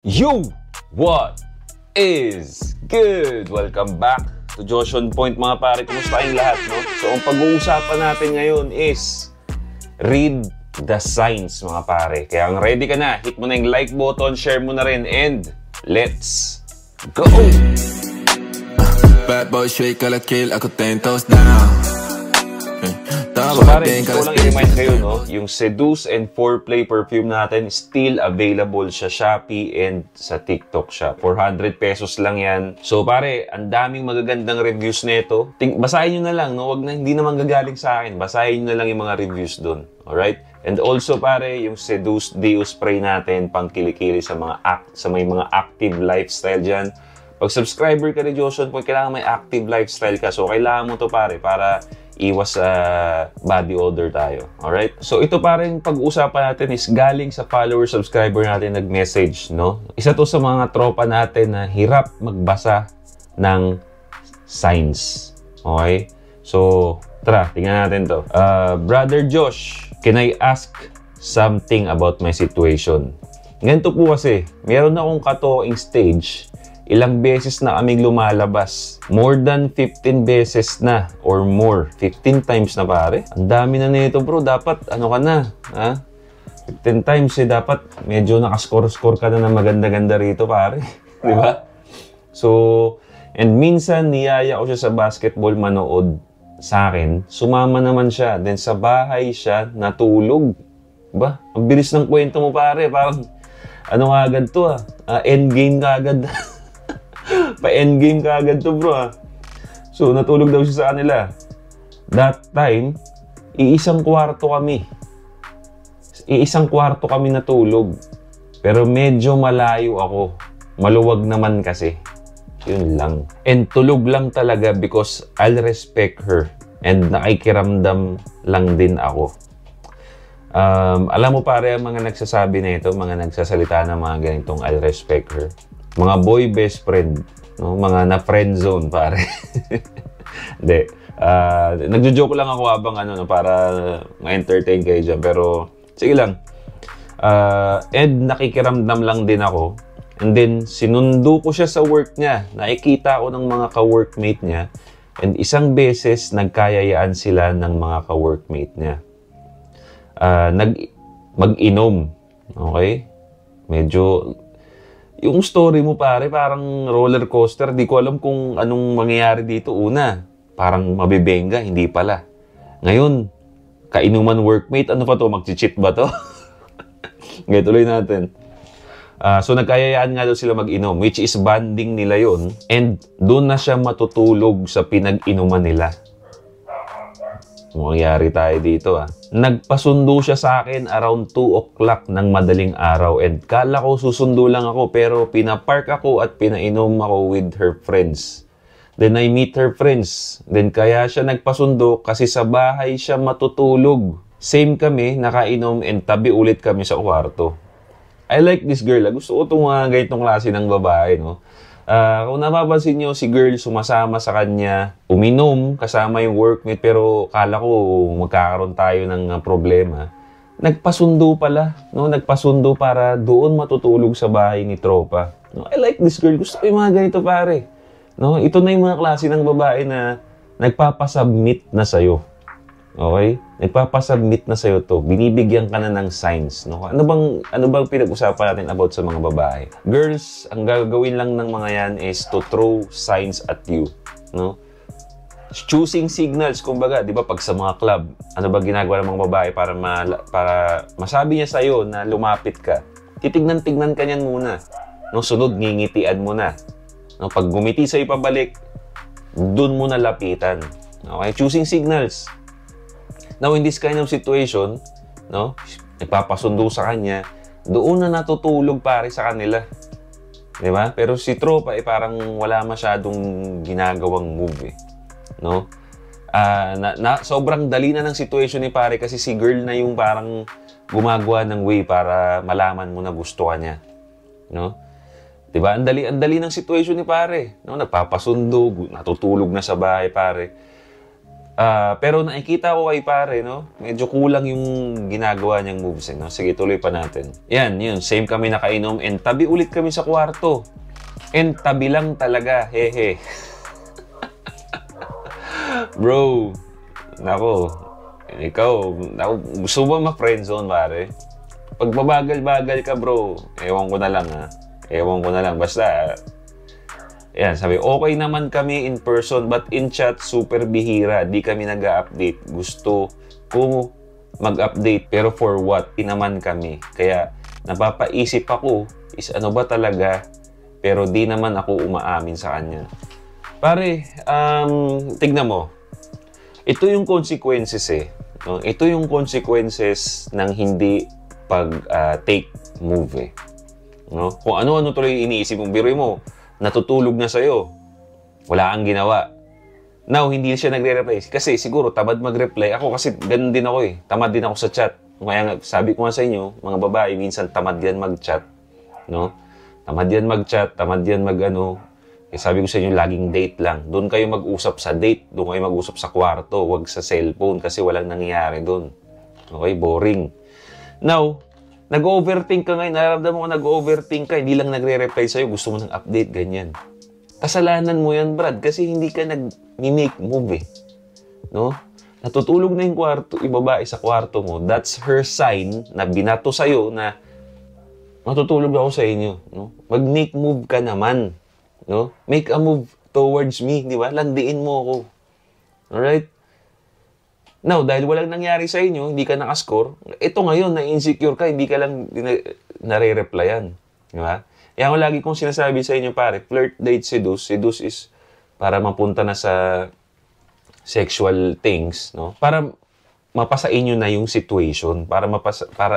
Yo! What is good? Welcome back to Josh on Point mga pare. Kumusta kayong lahat, no? So, ang pag-uusapan natin ngayon is read the signs mga pare. Kaya ang ready ka na, hit mo na yung like button, share mo na rin, and let's go! Bad boy, straight color kill, ako 10 toes down. So pare, gusto ko lang i-remind kayo, no? Yung Seduce and Foreplay perfume natin, still available sa Shopee and sa TikTok shop. 400 pesos lang yan. So pare, ang daming magagandang reviews nito. Basahin nyo na lang, no? Hindi naman gagaling sa akin. Basahin nyo na lang yung mga reviews dun. Alright? And also pare, yung Seduce Deo Spray natin, pang kilikili sa may mga active lifestyle dyan. Pag subscriber ka ni Joshon Point, kailangan may active lifestyle ka. So kailangan mo to pare, para iwas sa body odor tayo. Alright? So ito parang pag-uusapan natin is galing sa follower subscriber natin nag-message, no? Isa to sa mga tropa natin na hirap magbasa ng signs. Okay? So, tara, tingnan natin to. Brother Josh, can I ask something about my situation? Ganito po kasi, meron akong katoing stage. Ilang beses na kaming lumalabas. More than 15 beses na or more. 15 times na pare. Ang dami na nito bro. Dapat ano ka na? Ha? 15 times dapat medyo nakascore-score ka na ng maganda-ganda rito pare. Di ba? So, and minsan niyaya ko siya sa basketball manood sa akin. Sumama naman siya. Then sa bahay siya natulog. Ba? Ang bilis ng kwento mo pare. Parang ano nga agad to endgame ka agad. Pa-endgame ka agad to bro So, natulog daw siya sa kanila. That time, iisang kwarto kami natulog. Pero medyo malayo ako. Maluwag naman kasi. Yun lang. And tulog lang talaga because I'll respect her. And nakikiramdam lang din ako. Alam mo pare, mga nagsasabi na ito, mga nagsasalita ng mga ganitong I'll respect her. Mga boy best friend, no? Mga na friend zone pare. Hindi. Nagjo-joke lang ako habang no, para ma-entertain kayo dyan. Pero sige lang. And nakikiramdam lang din ako. And then sinundo ko siya sa work niya. Nakikita ko ng mga ka-workmate niya. And isang beses nagkayayaan sila ng mga ka-workmate niya. Mag-inom. Okay? Medyo yung story mo pare, parang roller coaster. Di ko alam kung anong mangyayari dito. Una, parang mabibenga, hindi pala. Ngayon, kainuman workmate, ano pa to? Mag-cheat ba to? Ngayon, tuloy natin. So, nagkayayaan nga daw sila mag-inom, which is banding nila yon. And doon na siya matutulog sa pinag-inuman nila. Mangyayari tayo dito Nagpasundo siya sa akin around 2 o'clock ng madaling araw. And kala ko susundo lang ako, pero pinapark ako at pinainom ako with her friends. Then I meet her friends. Then kaya siya nagpasundo kasi sa bahay siya matutulog. Same kami, nakainom and tabi ulit kami sa kwarto. I like this girl. Gusto ko itong ganitong klase ng babae, no? Kung napapansin nyo, si girl sumasama sa kanya, uminom kasama yung workmate, pero kala ko magkakaroon tayo ng problema. Nagpasundo pala, no? Nagpasundo para doon matutulog sa bahay ni tropa. No? I like this girl. Gusto ko yung mga ganito pare. No? Ito na yung mga klase ng babae na nagpapasubmit na sa'yo. Okay? Nagpapasubmit na sa'yo to. Binibigyan ka na ng signs. No? Ano bang pinag-usapan natin about sa mga babae? Girls, ang gagawin lang ng mga yan is to throw signs at you. No? Choosing signals, kumbaga, di ba, pag sa mga club, ano ba ginagawa ng mga babae para masabi niya sa'yo na lumapit ka? Titignan-tignan ka niyan muna. No? Sunod, ngingitian mo na. No? Pag gumiti sa'yo pabalik, dun mo na lapitan. Okay? Choosing signals. Now, in this kind of situation, no, nagpapasundo sa kanya, doon na natutulog pare sa kanila. Di ba? Pero si tropa, parang wala masyadong ginagawang move, no? Sobrang dali na ng situation ni pare kasi si girl na yung parang gumagawa ng way para malaman mo na gusto ka niya. No? Di ba? Ang dali ng situation ni pare. No? Nagpapasundo, natutulog na sa bahay, pare. Pero nakikita ko kay pare, no? Medyo kulang yung ginagawa niyang moves, eh, no? Sige, tuloy pa natin. Yan, yun. Same kami nakainom and tabi ulit kami sa kwarto. And tabi lang talaga, hehe. Bro, nako, gusto ba ma-friendzone, pare? Pag mabagal-bagal ka, bro, ewan ko na lang, ha? Ewan ko na lang. Basta, yan, sabi, okay naman kami in person, but in chat, super bihira. Di kami nag-update. Gusto ko mag-update, pero for what? Di naman kami. Kaya, napapaisip ako, is ano ba talaga? Pero di naman ako umaamin sa kanya. Pare, tignan mo. Ito yung consequences, eh. No? Ito yung consequences ng hindi pag-take move, eh. No? Kung ano-ano tuloy iniisip mong biro mo, natutulog na sa'yo. Wala kang ginawa. Now, hindi siya nagre-reply. Kasi siguro, tamad mag-reply. Ako kasi ganun din ako eh. Tamad din ako sa chat. Kaya nga, sabi ko nga sa inyo, mga babae, minsan tamad yan mag-chat. No? Tamad yan mag-chat, tamad yan mag-ano. Eh, sabi ko sa inyo, laging date lang. Doon kayo mag-usap sa date. Doon kayo mag-usap sa kwarto. Huwag sa cellphone kasi walang nangyayari doon. Okay? Boring. Now, nag-overthink ka ngayon, nararamdaman mo nag-overthink ka, hindi lang nagre-reply sa'yo, gusto mo ng update, ganyan. Kasalanan mo yan, Brad, kasi hindi ka nag-make move, eh. No? Natutulog na yung babae sa kwarto mo, that's her sign na binato sa'yo na matutulog ako sa inyo. No? Mag-make move ka naman. No? Make a move towards me, di ba? Landiin mo ako. Alright? Now, dahil walang nangyari sa inyo, hindi ka nakascore, ito ngayon, na-insecure ka, hindi ka lang nare-replyan. Di ba? Kaya ako lagi kong sinasabi sa inyo, pare, flirt, date, seduce. Seduce is para mapunta na sa sexual things, no? Para mapasa inyo na yung situation, para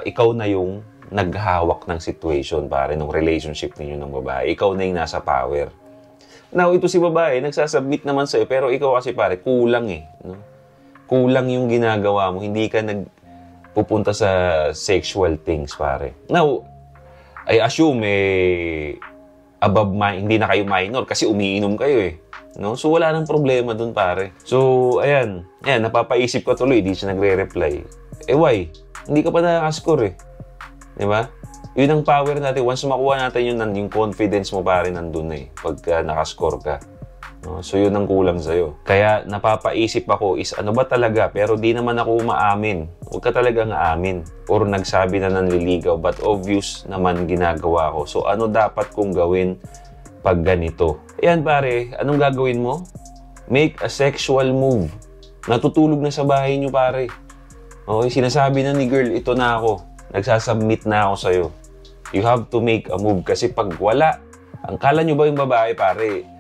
ikaw na yung naghahawak ng situation, pare, ng relationship ninyo ng babae. Ikaw na yung nasa power. Now, ito si babae, nagsasubmit naman sa'yo, pero ikaw kasi, pare, kulang eh, no? Kulang yung ginagawa mo, hindi ka nagpupunta sa sexual things, pare. Now, I assume, hindi na kayo minor kasi umiinom kayo, eh. No? So, wala nang problema dun, pare. So, ayan, napapaisip ko tuloy, di siya nagre-reply. Why? Hindi ka pa nakaka-score, eh. Di ba? Yun ang power natin. Once makuha natin yung confidence mo, pare, nandun na, eh. Pagka nakascore ka. No? So, yun ang kulang sa'yo. Kaya, napapaisip ako is, ano ba talaga? Pero di naman ako umaamin. Huwag ka talagang aamin. Or nagsabi na nanliligaw, but obvious naman ginagawa ko. So, ano dapat kong gawin pag ganito? Ayan, pare, anong gagawin mo? Make a sexual move. Natutulog na sa bahay nyo, pare. Okay, sinasabi na ni girl, ito na ako. Nagsasubmit na ako sa'yo. You have to make a move. Kasi pag wala, ang kala nyo ba yung babae, pare,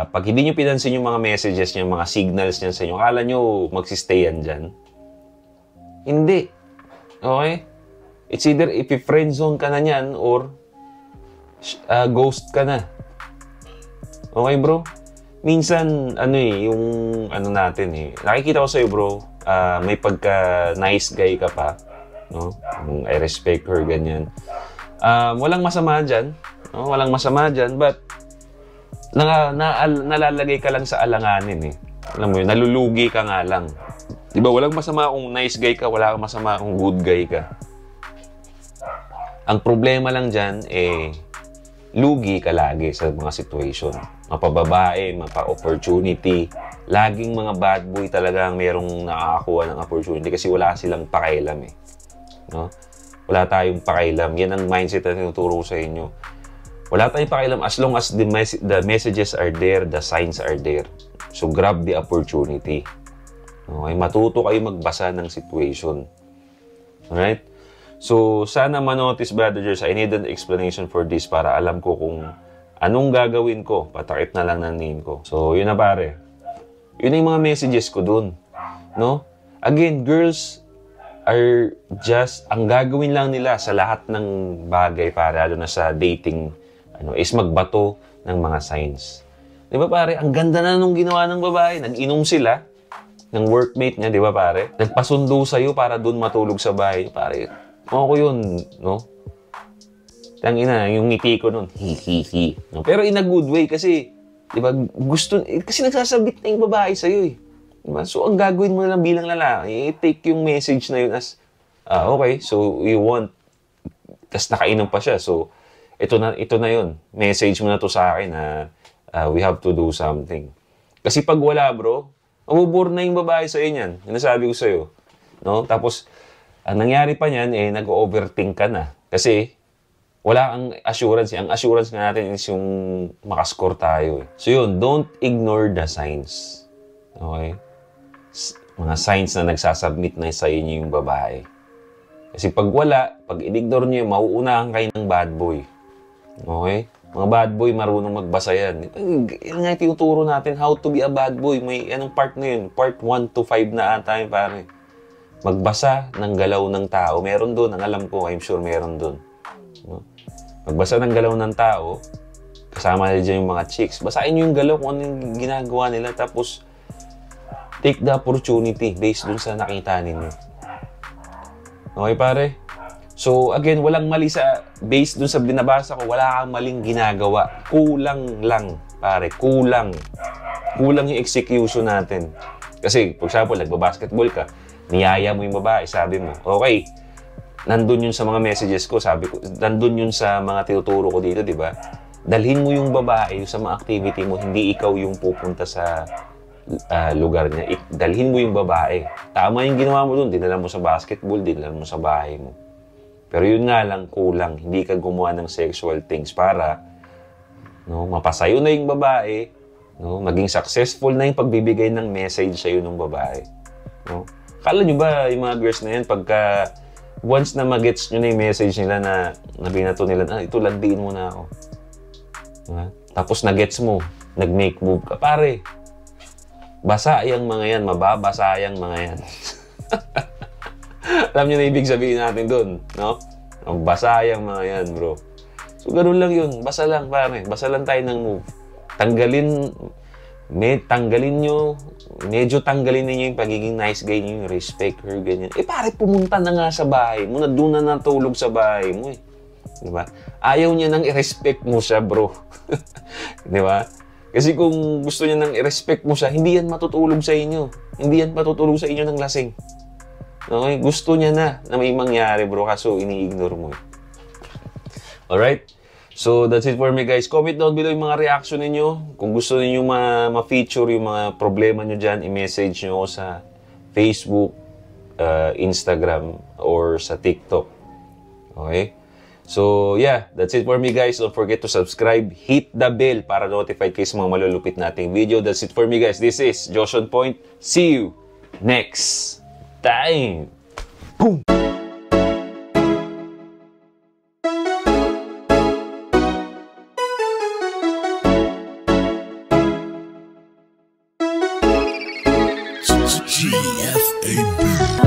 pag hindi nyo pinansin yung mga messages niya, mga signals niya sa inyo, akala nyo magsistay yan dyan? Hindi. Okay? It's either if friend zone ka na niyan or ghost ka na. Okay, bro? Minsan, yung natin eh. Nakikita ko sa'yo, bro, may pagka-nice guy ka pa. No? I respect her, ganyan. Walang masama dyan. No? Walang masama dyan, but nalalagay ka lang sa alanganin, eh. Alam mo yun, nalulugi ka nga lang. Diba, walang masama kung nice guy ka, wala kang masama kung good guy ka. Ang problema lang dyan, lugi ka lagi sa mga situation. Mapababae, mapa-opportunity. Laging mga bad boy talaga ang merong nakakakuha ng opportunity kasi wala silang pakailam, eh. No? Wala tayong pakailam. Yan ang mindset na tinuturo sa inyo. Wala tayong pakialam as long as the messages are there, the signs are there. So, grab the opportunity. Okay? Matuto kayo magbasa ng situation. Alright? So, sana manotice, brothers, I need an explanation for this para alam ko kung anong gagawin ko. Patakip na lang ng name ko. So, yun na, pare. Yun yung mga messages ko dun. No? Again, girls are just, ang gagawin lang nila sa lahat ng bagay, pare, lalo na sa dating, is magbato ng mga signs. Di ba, pare? Ang ganda na nung ginawa ng babae. Nag-inom sila ng workmate niya, di ba, pare? Nagpasundo sa'yo para doon matulog sa bahay. Pare, ako yun, no? Tangina, yung ngiti ko nun, hi. No? Pero in a good way kasi, di ba, kasi nagsasabit na yung babae sa'yo, eh. Diba? So, ang gagawin mo na lang bilang lalaki, i-take yung message na yun as, okay, so you want, tas nakainom pa siya. So, ito na yun. Message mo na to sa akin na we have to do something. Kasi pag wala, bro, mabubur na yung babae sa'yo niyan. Yung nasabi ko sa'yo. No? Tapos, ang nangyari pa niyan, nag-overthink ka na. Kasi, wala kang assurance. Ang assurance nga natin is yung makascore tayo. So yun, don't ignore the signs. Okay? Mga signs na nagsasubmit na sa inyo yung babae. Kasi pag wala, pag in-ignore nyo, mauunahan kayo ng bad boy. Okay? Mga bad boy, marunong magbasa yan. Yan nga tinuturo natin, how to be a bad boy. May anong part na yun? Part 1 to 5 na ata yun, pare. Magbasa ng galaw ng tao. Meron doon, ang alam ko, I'm sure meron doon. No? Magbasa ng galaw ng tao, kasama nila dyan yung mga chicks. Basahin nyo yung galaw kung ano yung ginagawa nila. Tapos, take the opportunity based dun sa nakita ninyo. Okay, pare? So, again, walang mali sa, based dun sa binabasa ko, wala kang maling ginagawa. Kulang lang, pare. Kulang. Kulang yung execution natin. Kasi, for example, nagbabasketball ka, niyaya mo yung babae, sabi mo, okay, nandun yun sa mga messages ko, sabi ko, nandun yun sa mga tinuturo ko dito, di ba? Dalhin mo yung babae sa mga activity mo, hindi ikaw yung pupunta sa lugar niya. Dalhin mo yung babae. Tama yung ginawa mo dun, dinala mo sa basketball, dinala mo sa bahay mo. Pero yun nga lang, kulang. Hindi ka gumawa ng sexual things para mapasayo na yung babae, maging successful na yung pagbibigay ng message sa'yo ng babae. Kala nyo ba yung mga girls na yan, pagka once na magets nyo na yung message nila na nabinato nila, ito landiin mo na ako. Tapos nagets mo, nag-make move ka. Pare, basa yung mga yan, mababasa yung mga yan. Alam nyo na ibig sabihin natin dun, no? Basa yung mga yan, bro. So, ganun lang yun. Basa lang, pare. Basa lang tayo ng move. Medyo tanggalin ninyo yung pagiging nice guy nyo, yung respect her, ganyan. Pare, pumunta na nga sa bahay mo, na doon na natulog sa bahay mo, eh. Diba? Ayaw niya nang i-respect mo siya, bro. Diba? Kasi kung gusto niya nang i-respect mo siya, hindi yan matutulog sa inyo. Hindi yan matutulog sa inyo ng lasing. Okay? Gusto niya na may mangyari, bro, kaso ini-ignore mo. Alright? So, that's it for me, guys. Comment down below yung mga reaction ninyo. Kung gusto niyo ma-feature yung mga problema nyo dyan, i-message nyo sa Facebook, Instagram, or sa TikTok. Okay? So, yeah. That's it for me, guys. Don't forget to subscribe. Hit the bell para notified kayo sa mga malulupit nating video. That's it for me, guys. This is Josh On Point. See you next time. Boom! GFAB.